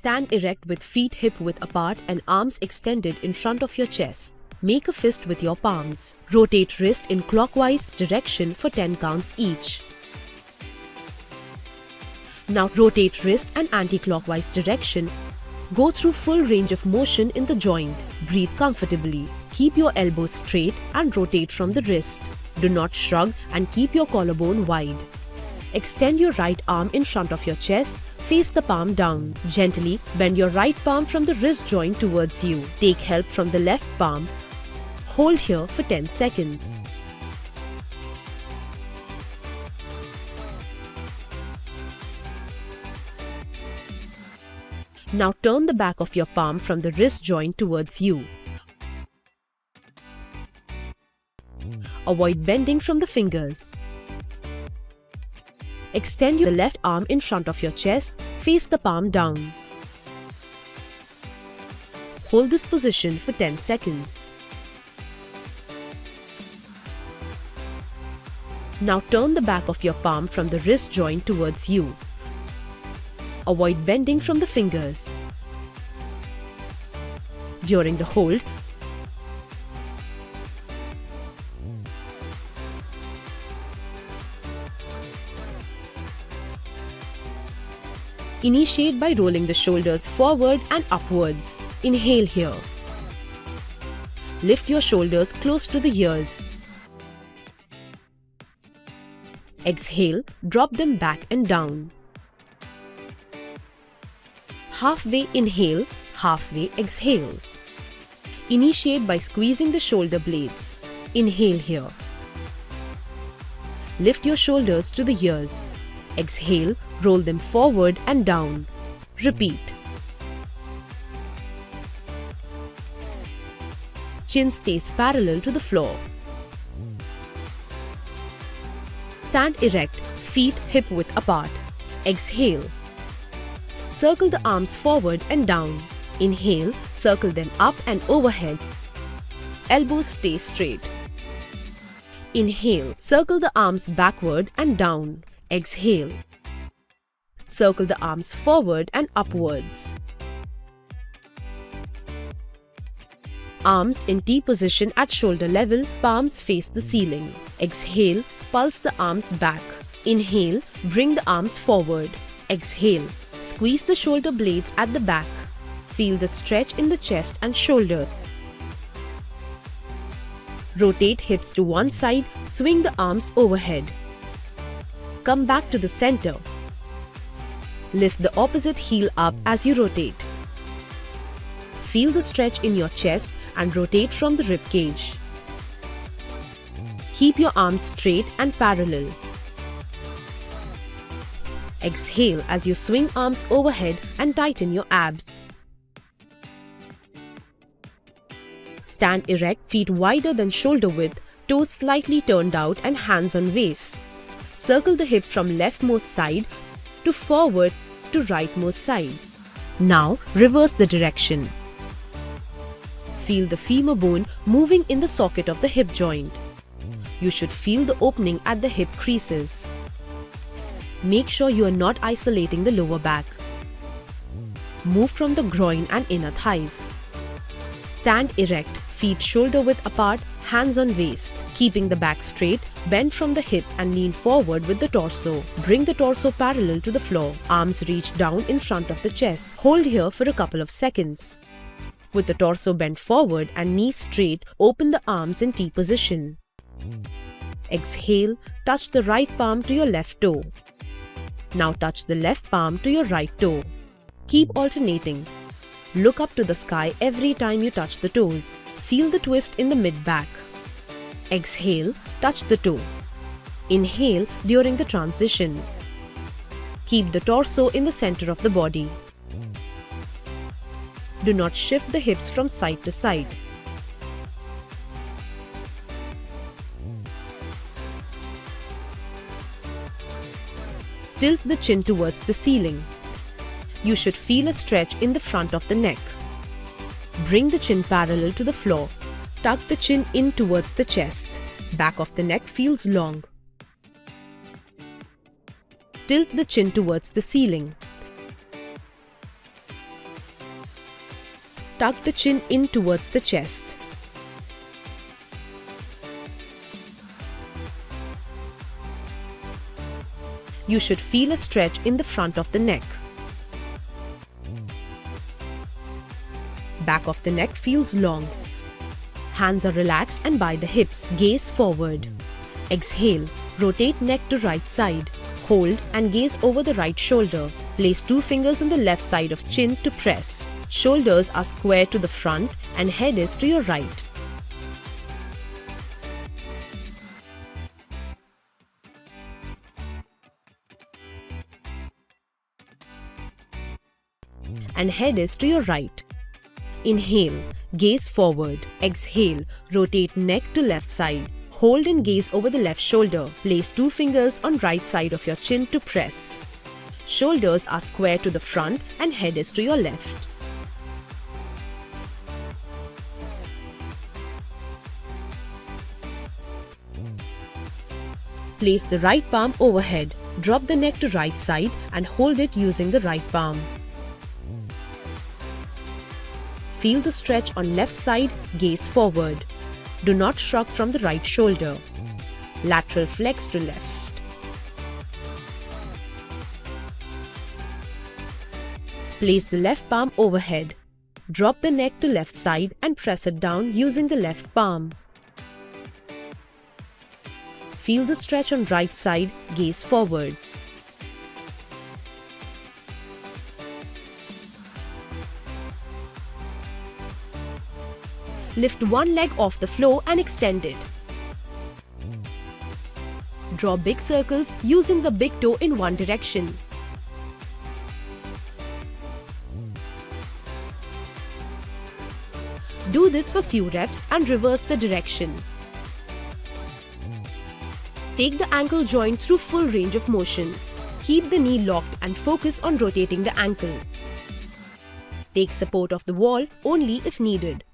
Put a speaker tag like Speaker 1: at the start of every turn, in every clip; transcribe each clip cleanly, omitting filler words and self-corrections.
Speaker 1: Stand erect with feet hip-width apart and arms extended in front of your chest. Make a fist with your palms. Rotate wrist in clockwise direction for 10 counts each. Now rotate wrist and anti-clockwise direction. Go through full range of motion in the joint. Breathe comfortably. Keep your elbows straight and rotate from the wrist. Do not shrug and keep your collarbone wide. Extend your right arm in front of your chest. Face the palm down. Gently bend your right palm from the wrist joint towards you. Take help from the left palm. Hold here for 10 seconds. Now turn the back of your palm from the wrist joint towards you. Avoid bending from the fingers. Extend your left arm in front of your chest, face the palm down. Hold this position for 10 seconds. Now turn the back of your palm from the wrist joint towards you. Avoid bending from the fingers. During the hold, initiate by rolling the shoulders forward and upwards. Inhale here. Lift your shoulders close to the ears. Exhale, drop them back and down. Halfway inhale, halfway exhale. Initiate by squeezing the shoulder blades. Inhale here. Lift your shoulders to the ears. Exhale, roll them forward and down. Repeat. Chin stays parallel to the floor. Stand erect, feet hip-width apart. Exhale. Circle the arms forward and down. Inhale, circle them up and overhead. Elbows stay straight. Inhale, circle the arms backward and down. Exhale. Circle the arms forward and upwards. Arms in T position at shoulder level, palms face the ceiling. Exhale, pulse the arms back. Inhale, bring the arms forward. Exhale, squeeze the shoulder blades at the back. Feel the stretch in the chest and shoulder. Rotate hips to one side, swing the arms overhead. Come back to the center. Lift the opposite heel up as you rotate. Feel the stretch in your chest and rotate from the rib cage. Keep your arms straight and parallel. Exhale as you swing arms overhead and tighten your abs. Stand erect, feet wider than shoulder width, toes slightly turned out and hands on waist. Circle the hip from leftmost side to forward to rightmost side. Now reverse the direction. Feel the femur bone moving in the socket of the hip joint. You should feel the opening at the hip creases. Make sure you are not isolating the lower back. Move from the groin and inner thighs. Stand erect, feet shoulder width apart, hands on waist. Keeping the back straight, bend from the hip and lean forward with the torso. Bring the torso parallel to the floor. Arms reach down in front of the chest. Hold here for a couple of seconds. With the torso bent forward and knees straight, open the arms in T position. Exhale, touch the right palm to your left toe. Now touch the left palm to your right toe. Keep alternating. Look up to the sky every time you touch the toes. Feel the twist in the mid-back. Exhale, touch the toe. Inhale during the transition. Keep the torso in the center of the body. Do not shift the hips from side to side. Tilt the chin towards the ceiling. You should feel a stretch in the front of the neck. Bring the chin parallel to the floor. Tuck the chin in towards the chest. Back of the neck feels long. Tilt the chin towards the ceiling. tuck the chin in towards the chest. You should feel a stretch in the front of the neck. Back of the neck feels long. Hands are relaxed and by the hips. Gaze forward. Exhale. Rotate neck to right side. Hold and gaze over the right shoulder. Place 2 fingers on the left side of chin to press. Shoulders are square to the front and head is to your right. And head is to your right. Inhale, gaze forward. Exhale, rotate neck to left side. Hold and gaze over the left shoulder. Place 2 fingers on right side of your chin to press. Shoulders are square to the front and head is to your left. Place the right palm overhead. Drop the neck to right side and hold it using the right palm. Feel the stretch on left side, gaze forward. Do not shrug from the right shoulder. Lateral flex to left. Place the left palm overhead. Drop the neck to left side and press it down using the left palm. Feel the stretch on right side, gaze forward. Lift one leg off the floor and extend it. Draw big circles using the big toe in one direction. Do this for few reps and reverse the direction. Take the ankle joint through full range of motion. Keep the knee locked and focus on rotating the ankle. Take support of the wall only if needed.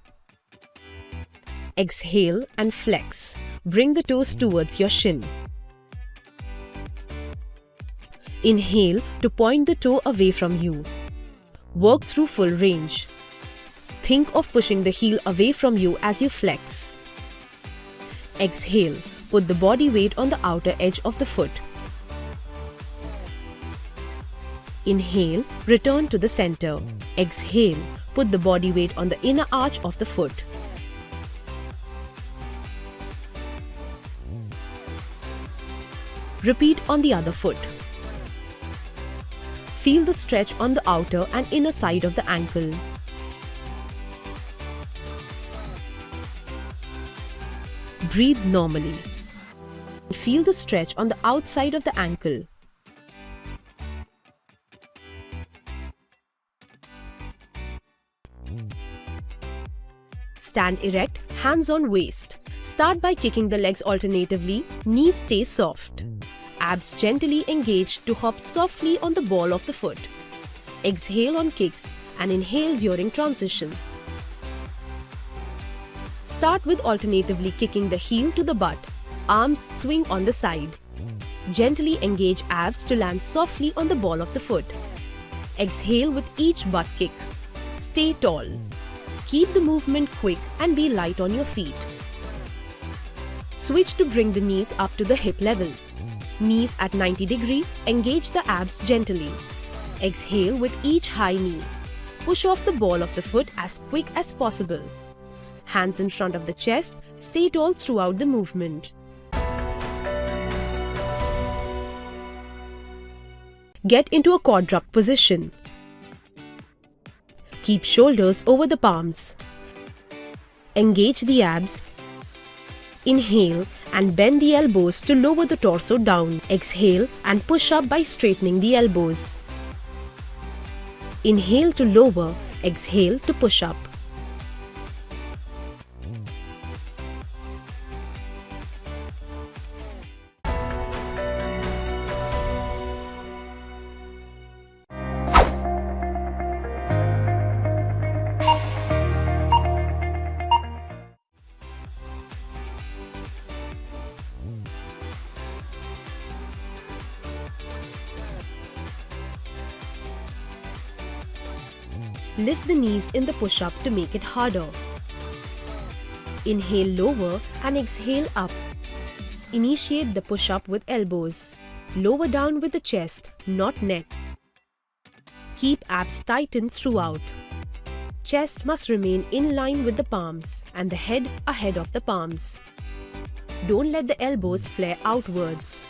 Speaker 1: Exhale and flex. Bring the toes towards your shin. Inhale to point the toe away from you. Work through full range. Think of pushing the heel away from you as you flex. Exhale. Put the body weight on the outer edge of the foot. Inhale. Return to the center. Exhale. Put the body weight on the inner arch of the foot. Repeat on the other foot. Feel the stretch on the outer and inner side of the ankle. Breathe normally. Feel the stretch on the outside of the ankle. Stand erect, hands on waist. Start by kicking the legs alternatively, knees stay soft. Abs gently engage to hop softly on the ball of the foot. Exhale on kicks and inhale during transitions. Start with alternatively kicking the heel to the butt. Arms swing on the side. Gently engage abs to land softly on the ball of the foot. Exhale with each butt kick. Stay tall. Keep the movement quick and be light on your feet. Switch to bring the knees up to the hip level. Knees at 90 degrees, engage the abs gently. Exhale with each high knee. Push off the ball of the foot as quick as possible. Hands in front of the chest, stay tall throughout the movement. Get into a quadruped position. Keep shoulders over the palms. Engage the abs. Inhale and bend the elbows to lower the torso down. Exhale and push up by straightening the elbows. Inhale to lower, exhale to push up. Lift the knees in the push-up to make it harder. Inhale lower and exhale up. Initiate the push-up with elbows. Lower down with the chest, not neck. Keep abs tightened throughout. Chest must remain in line with the palms and the head ahead of the palms. Don't let the elbows flare outwards.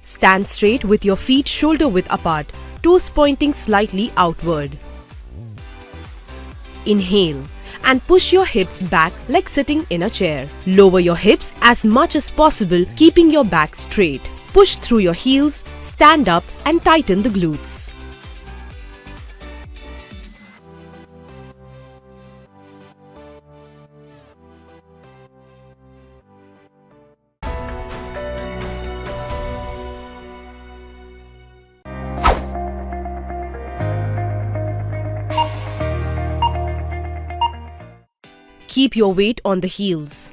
Speaker 1: Stand straight with your feet shoulder-width apart, toes pointing slightly outward. Inhale and push your hips back like sitting in a chair. Lower your hips as much as possible, keeping your back straight. Push through your heels, stand up and tighten the glutes. Keep your weight on the heels.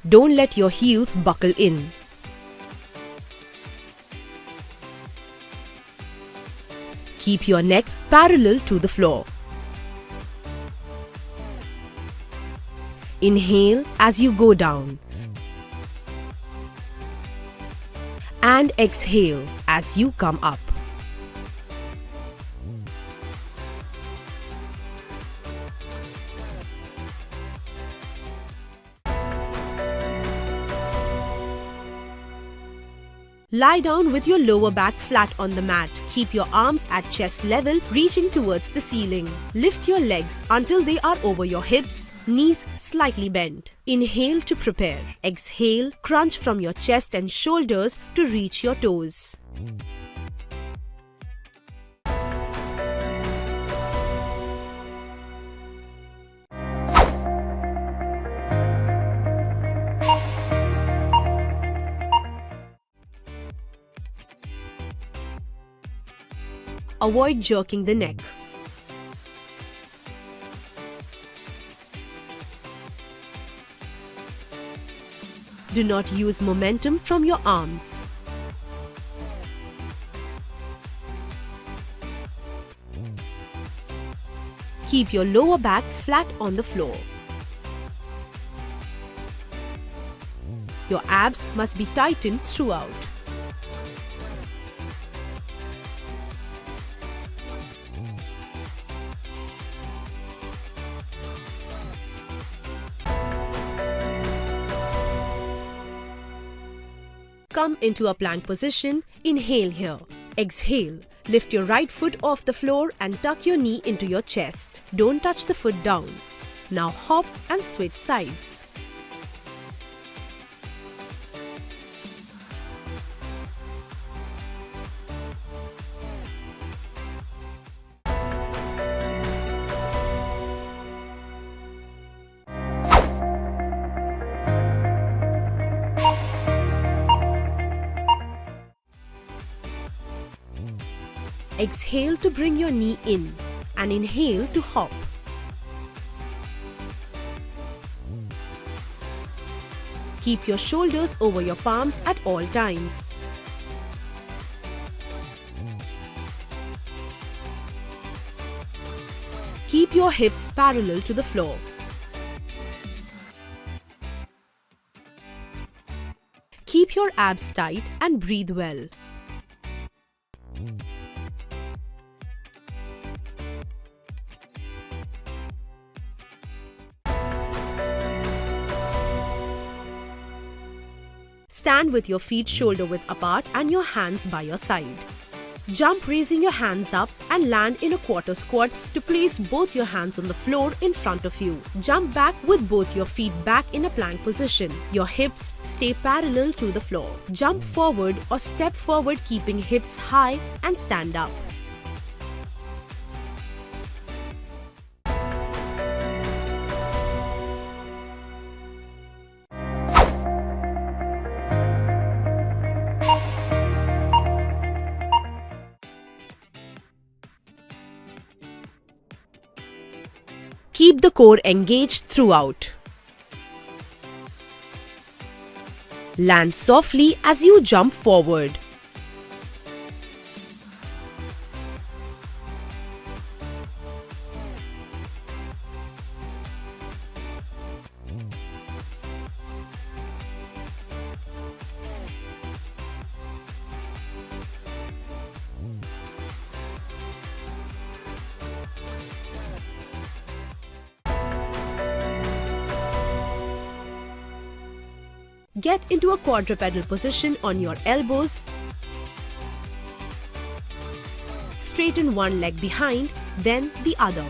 Speaker 1: Don't let your heels buckle in. Keep your neck parallel to the floor. Inhale as you go down. And exhale as you come up. Lie down with your lower back flat on the mat. Keep your arms at chest level, reaching towards the ceiling. Lift your legs until they are over your hips, knees slightly bent. Inhale to prepare. Exhale, crunch from your chest and shoulders to reach your toes. Avoid jerking the neck. Do not use momentum from your arms. Keep your lower back flat on the floor. Your abs must be tightened throughout. Come into a plank position. Inhale here. Exhale. Lift your right foot off the floor and tuck your knee into your chest. Don't touch the foot down. Now hop and switch sides. Exhale to bring your knee in and inhale to hop. Keep your shoulders over your palms at all times. Keep your hips parallel to the floor. Keep your abs tight and breathe well. Stand with your feet shoulder-width apart and your hands by your side. Jump raising your hands up and land in a quarter squat to place both your hands on the floor in front of you. Jump back with both your feet back in a plank position. Your hips stay parallel to the floor. Jump forward or step forward keeping hips high and stand up. Keep the core engaged throughout. Land softly as you jump forward. Get into a quadrupedal position on your elbows. Straighten one leg behind, then the other.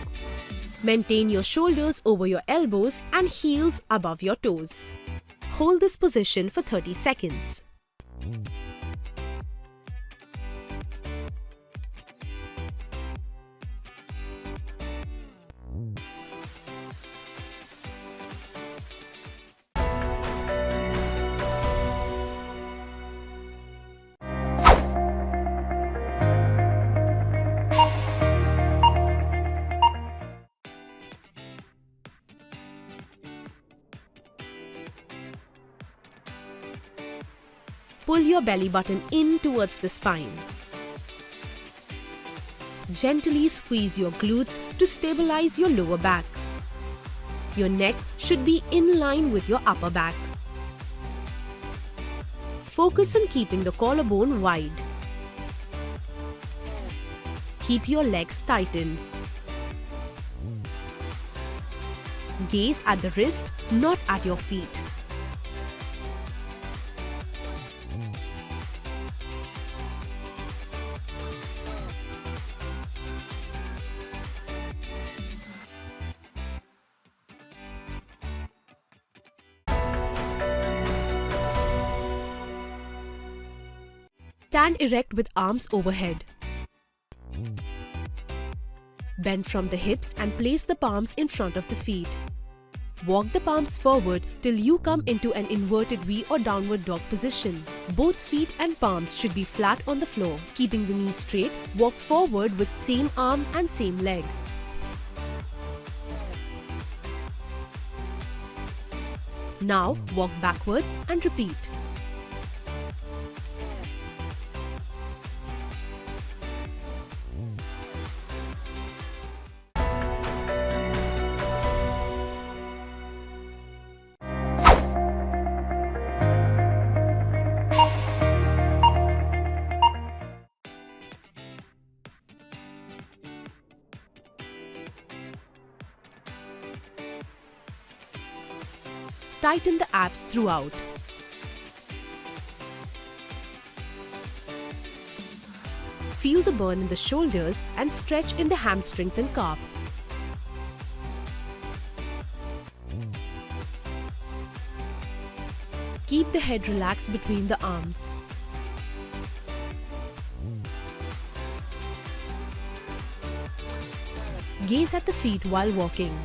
Speaker 1: Maintain your shoulders over your elbows and heels above your toes. Hold this position for 30 seconds. Pull your belly button in towards the spine. Gently squeeze your glutes to stabilize your lower back. Your neck should be in line with your upper back. Focus on keeping the collarbone wide. Keep your legs tightened. Gaze at the wrist, not at your feet. Stand erect with arms overhead. Bend from the hips and place the palms in front of the feet. Walk the palms forward till you come into an inverted V or downward dog position. Both feet and palms should be flat on the floor. Keeping the knees straight, walk forward with same arm and same leg. Now walk backwards and repeat. Tighten the abs throughout. Feel the burn in the shoulders and stretch in the hamstrings and calves. Keep the head relaxed between the arms. Gaze at the feet while walking.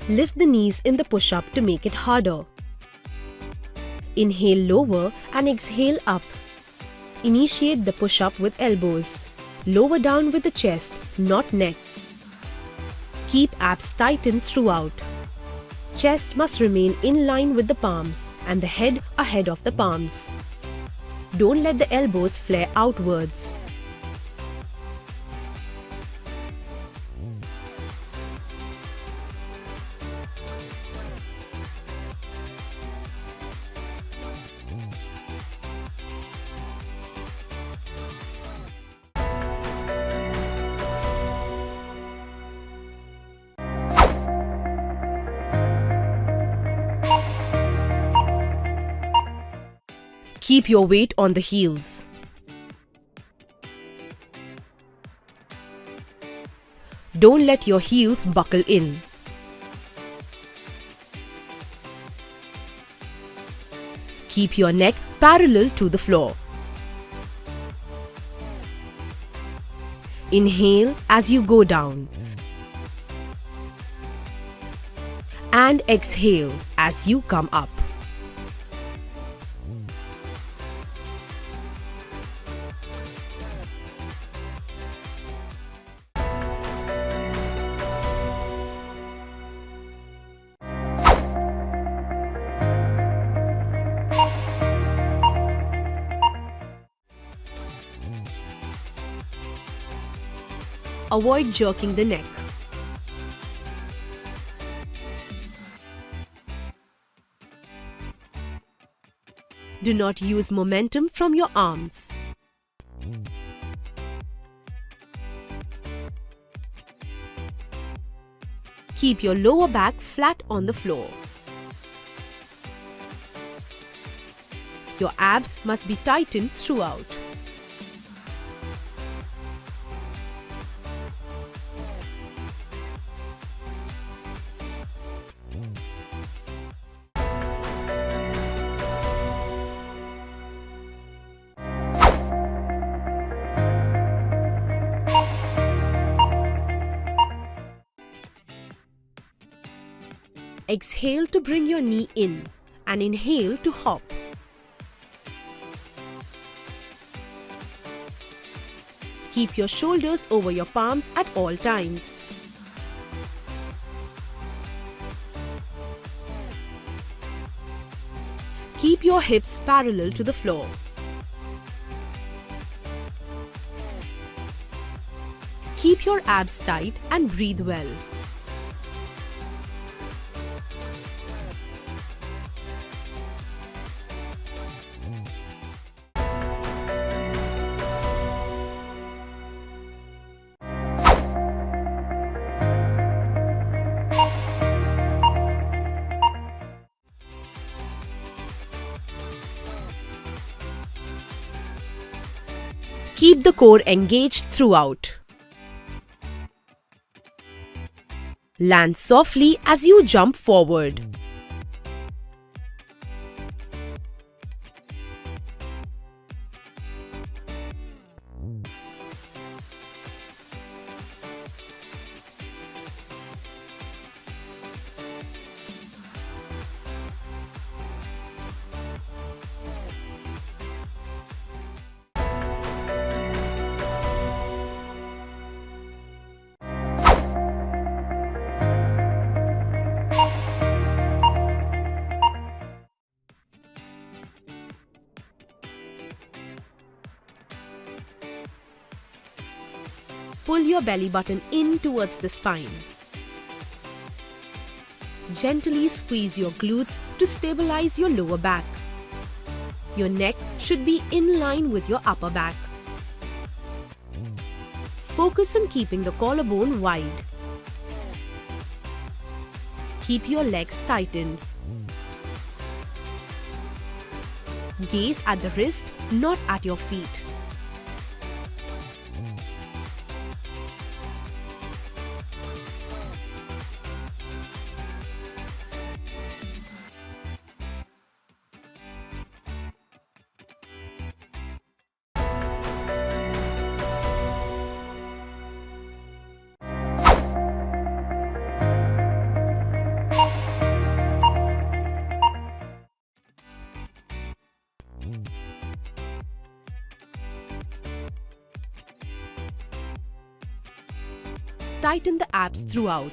Speaker 1: Lift the knees in the push-up to make it harder. Inhale lower and exhale up. Initiate the push-up with elbows. Lower down with the chest, not neck. Keep abs tightened throughout. Chest must remain in line with the palms and the head ahead of the palms. Don't let the elbows flare outwards. Keep your weight on the heels. Don't let your heels buckle in. Keep your neck parallel to the floor. Inhale as you go down. And exhale as you come up. Avoid jerking the neck. Do not use momentum from your arms. Keep your lower back flat on the floor. Your abs must be tightened throughout. Exhale to bring your knee in and inhale to hop. Keep your shoulders over your palms at all times. Keep your hips parallel to the floor. Keep your abs tight and breathe well. Keep the core engaged throughout. Land softly as you jump forward. Pull your belly button in towards the spine. Gently squeeze your glutes to stabilize your lower back. Your neck should be in line with your upper back. Focus on keeping the collarbone wide. Keep your legs tightened. Gaze at the wrist, not at your feet. Tighten the abs throughout.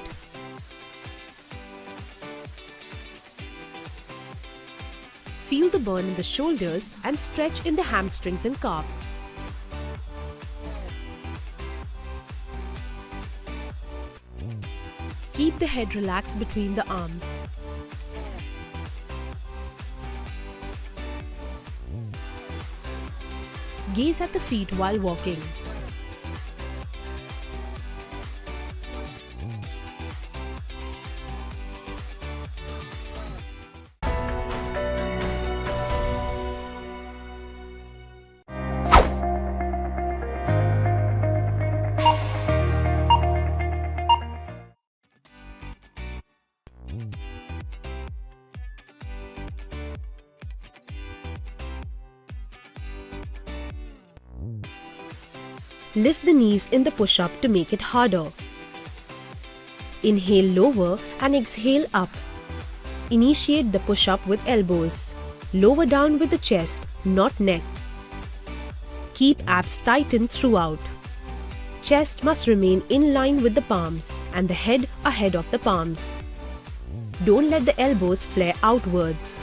Speaker 1: Feel the burn in the shoulders and stretch in the hamstrings and calves. Keep the head relaxed between the arms. Gaze at the feet while walking. Lift the knees in the push-up to make it harder. Inhale lower and exhale up. Initiate the push-up with elbows. Lower down with the chest, not neck. Keep abs tightened throughout. Chest must remain in line with the palms and the head ahead of the palms. Don't let the elbows flare outwards.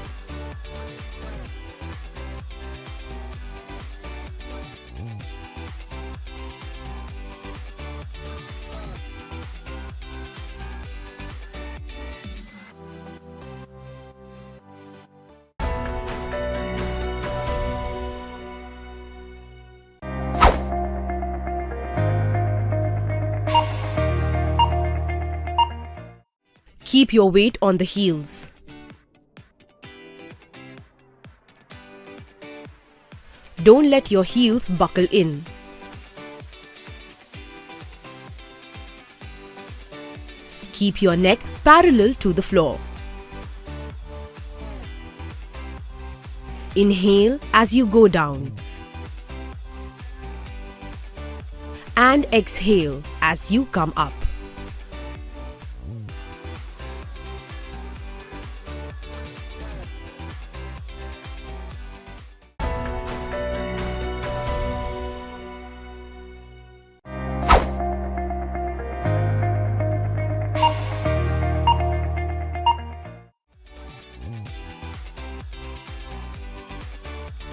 Speaker 1: Keep your weight on the heels. Don't let your heels buckle in. Keep your neck parallel to the floor. Inhale as you go down. And exhale as you come up.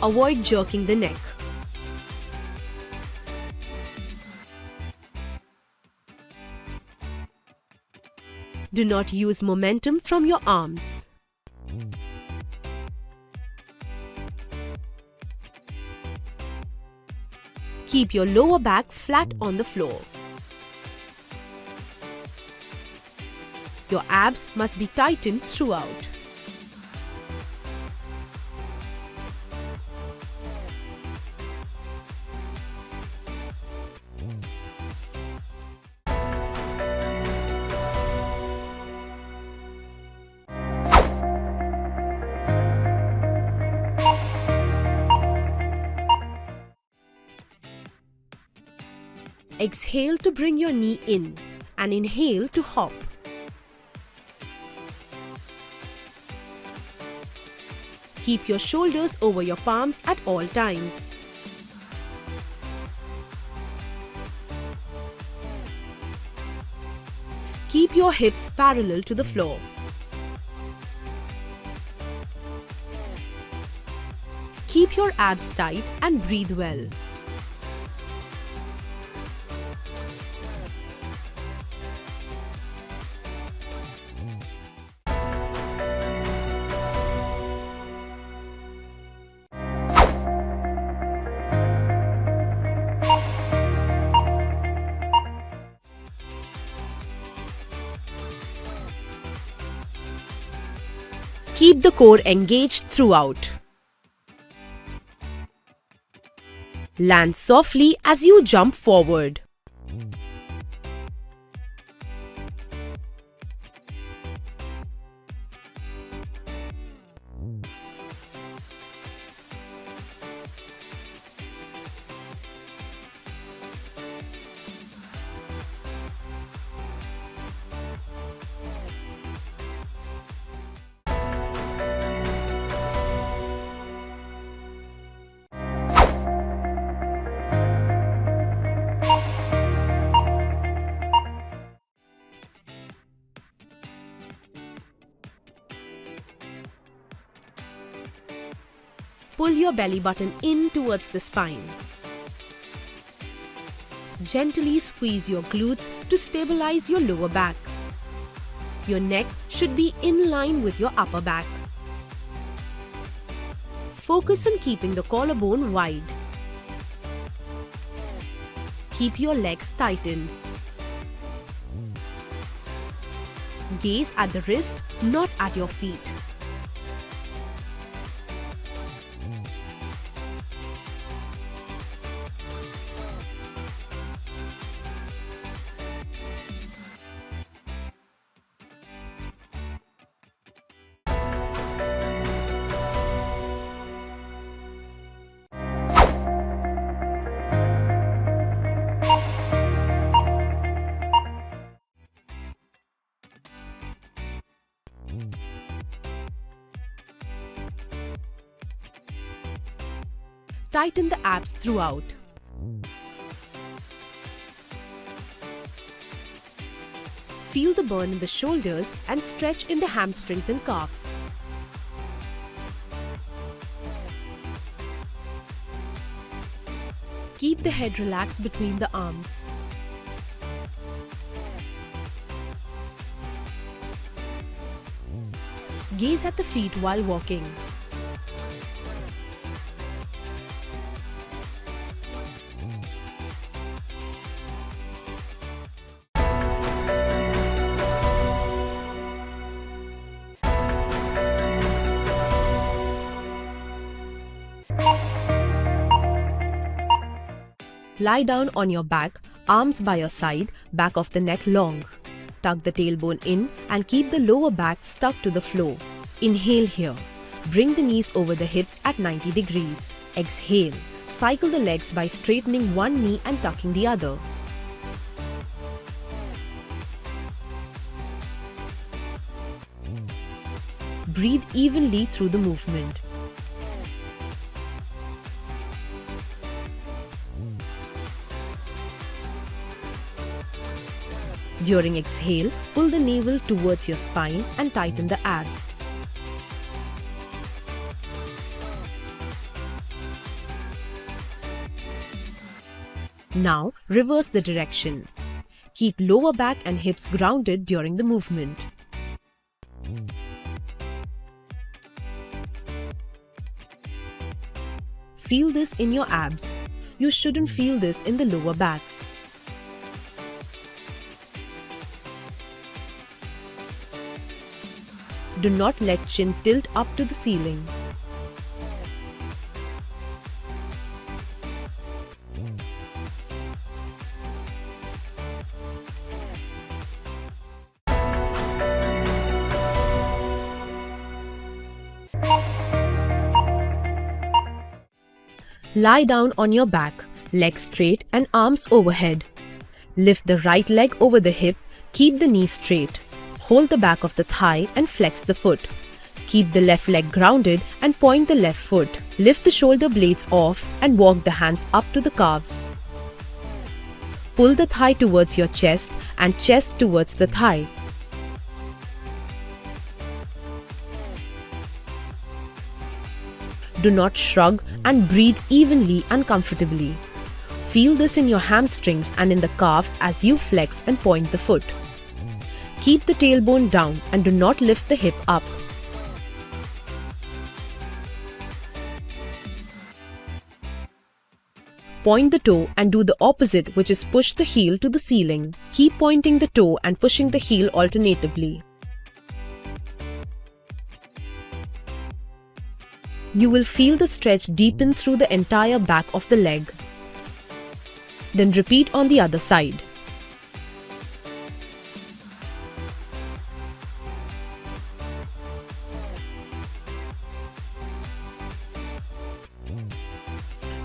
Speaker 1: Avoid jerking the neck. Do not use momentum from your arms. Keep your lower back flat on the floor. Your abs must be tightened throughout. Exhale to bring your knee in and inhale to hop. Keep your shoulders over your palms at all times. Keep your hips parallel to the floor. Keep your abs tight and breathe well. Keep the core engaged throughout. Land softly as you jump forward. Pull your belly button in towards the spine. Gently squeeze your glutes to stabilize your lower back. Your neck should be in line with your upper back. Focus on keeping the collarbone wide. Keep your legs tightened. Gaze at the wrist, not at your feet. Tighten the abs throughout. Feel the burn in the shoulders and stretch in the hamstrings and calves. Keep the head relaxed between the arms. Gaze at the feet while walking. Lie down on your back, arms by your side, back of the neck long. Tuck the tailbone in and keep the lower back stuck to the floor. Inhale here. Bring the knees over the hips at 90 degrees. Exhale. Cycle the legs by straightening one knee and tucking the other. Breathe evenly through the movement. During exhale, pull the navel towards your spine and tighten the abs. Now, reverse the direction. Keep lower back and hips grounded during the movement. Feel this in your abs. You shouldn't feel this in the lower back. Do not let chin tilt up to the ceiling. Lie down on your back, legs straight and arms overhead. Lift the right leg over the hip, keep the knee straight. Hold the back of the thigh and flex the foot. Keep the left leg grounded and point the left foot. Lift the shoulder blades off and walk the hands up to the calves. Pull the thigh towards your chest and chest towards the thigh. Do not shrug and breathe evenly and comfortably. Feel this in your hamstrings and in the calves as you flex and point the foot. Keep the tailbone down and do not lift the hip up. Point the toe and do the opposite, which is push the heel to the ceiling. Keep pointing the toe and pushing the heel alternatively. You will feel the stretch deepen through the entire back of the leg. Then repeat on the other side.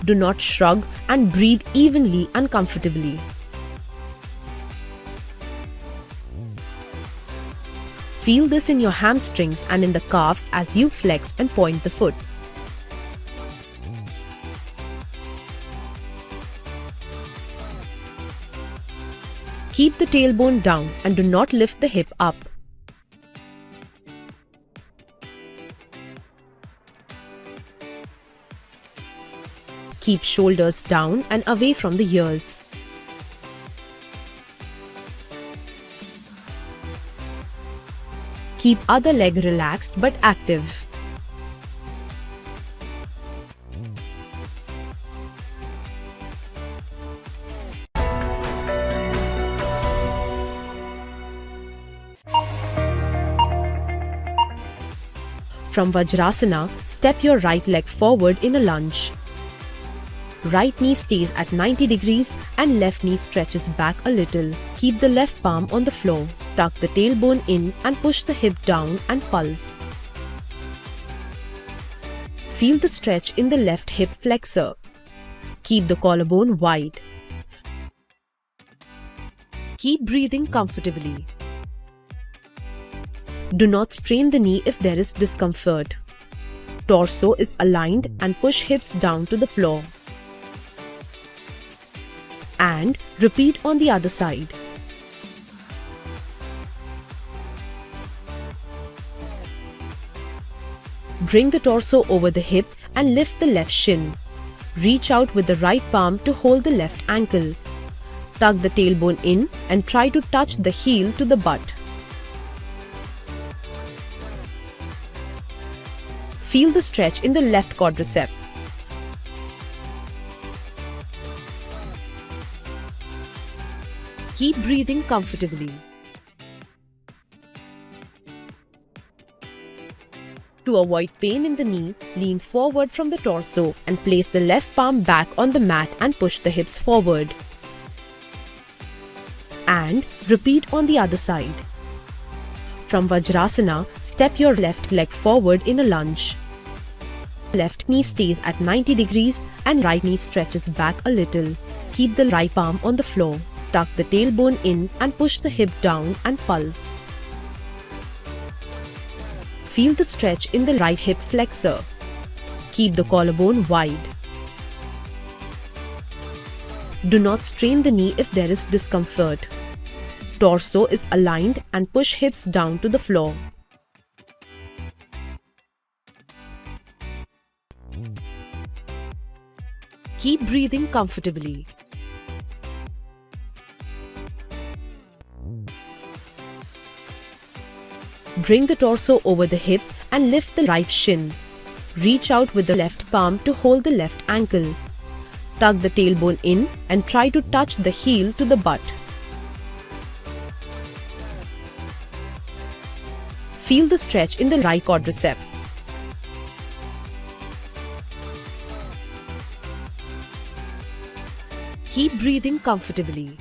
Speaker 1: Do not shrug and breathe evenly and comfortably. Feel this in your hamstrings and in the calves as you flex and point the foot. Keep the tailbone down and do not lift the hip up. Keep shoulders down and away from the ears. Keep other leg relaxed but active. From Vajrasana, step your right leg forward in a lunge. Right knee stays at 90 degrees and left knee stretches back a little. Keep the left palm on the floor. Tuck the tailbone in and push the hip down and pulse. Feel the stretch in the left hip flexor. Keep the collarbone wide. Keep breathing comfortably. Do not strain the knee if there is discomfort. Torso is aligned and push hips down to the floor. And repeat on the other side. Bring the torso over the hip and lift the left shin. Reach out with the right palm to hold the left ankle. Tuck the tailbone in and try to touch the heel to the butt. Feel the stretch in the left quadricep. Keep breathing comfortably. To avoid pain in the knee, lean forward from the torso and place the left palm back on the mat and push the hips forward. And repeat on the other side. From Vajrasana, step your left leg forward in a lunge. Left knee stays at 90 degrees and right knee stretches back a little. Keep the right palm on the floor. Tuck the tailbone in and push the hip down and pulse. Feel the stretch in the right hip flexor. Keep the collarbone wide. Do not strain the knee if there is discomfort. Torso is aligned and push hips down to the floor. Keep breathing comfortably. Bring the torso over the hip and lift the right shin. Reach out with the left palm to hold the left ankle. Tuck the tailbone in and try to touch the heel to the butt. Feel the stretch in the right quadricep. Keep breathing comfortably.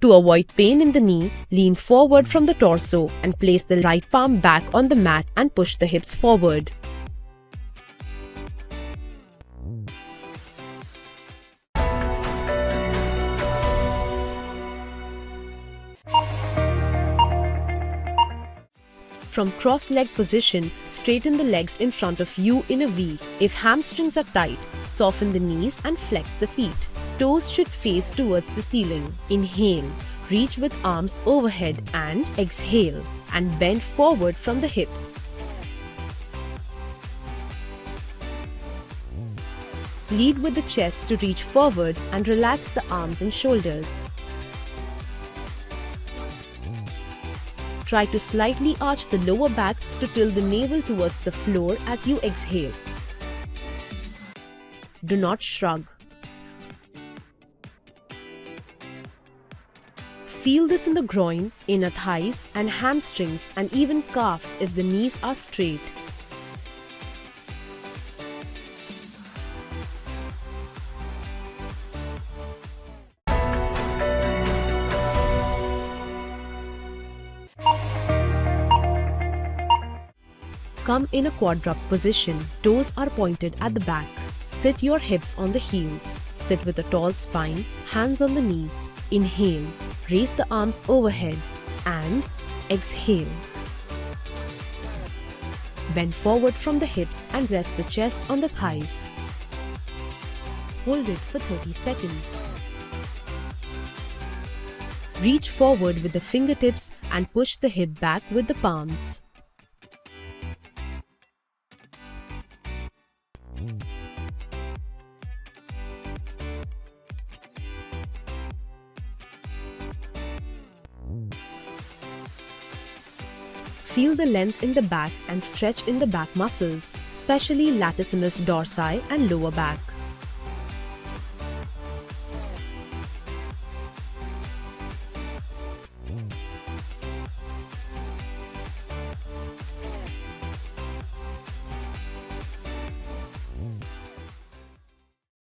Speaker 1: To avoid pain in the knee, lean forward from the torso and place the right palm back on the mat and push the hips forward. From cross-leg position, straighten the legs in front of you in a V. If hamstrings are tight, soften the knees and flex the feet. Toes should face towards the ceiling. Inhale, reach with arms overhead and exhale and bend forward from the hips. Lead with the chest to reach forward and relax the arms and shoulders. Try to slightly arch the lower back to tilt the navel towards the floor as you exhale. Do not shrug. Feel this in the groin, inner thighs and hamstrings and even calves if the knees are straight. Come in a quadruped position. Toes are pointed at the back. Sit your hips on the heels. Sit with a tall spine, hands on the knees. Inhale, raise the arms overhead and exhale. Bend forward from the hips and rest the chest on the thighs. Hold it for 30 seconds. Reach forward with the fingertips and push the hip back with the palms. Feel the length in the back and stretch in the back muscles, especially latissimus dorsi and lower back.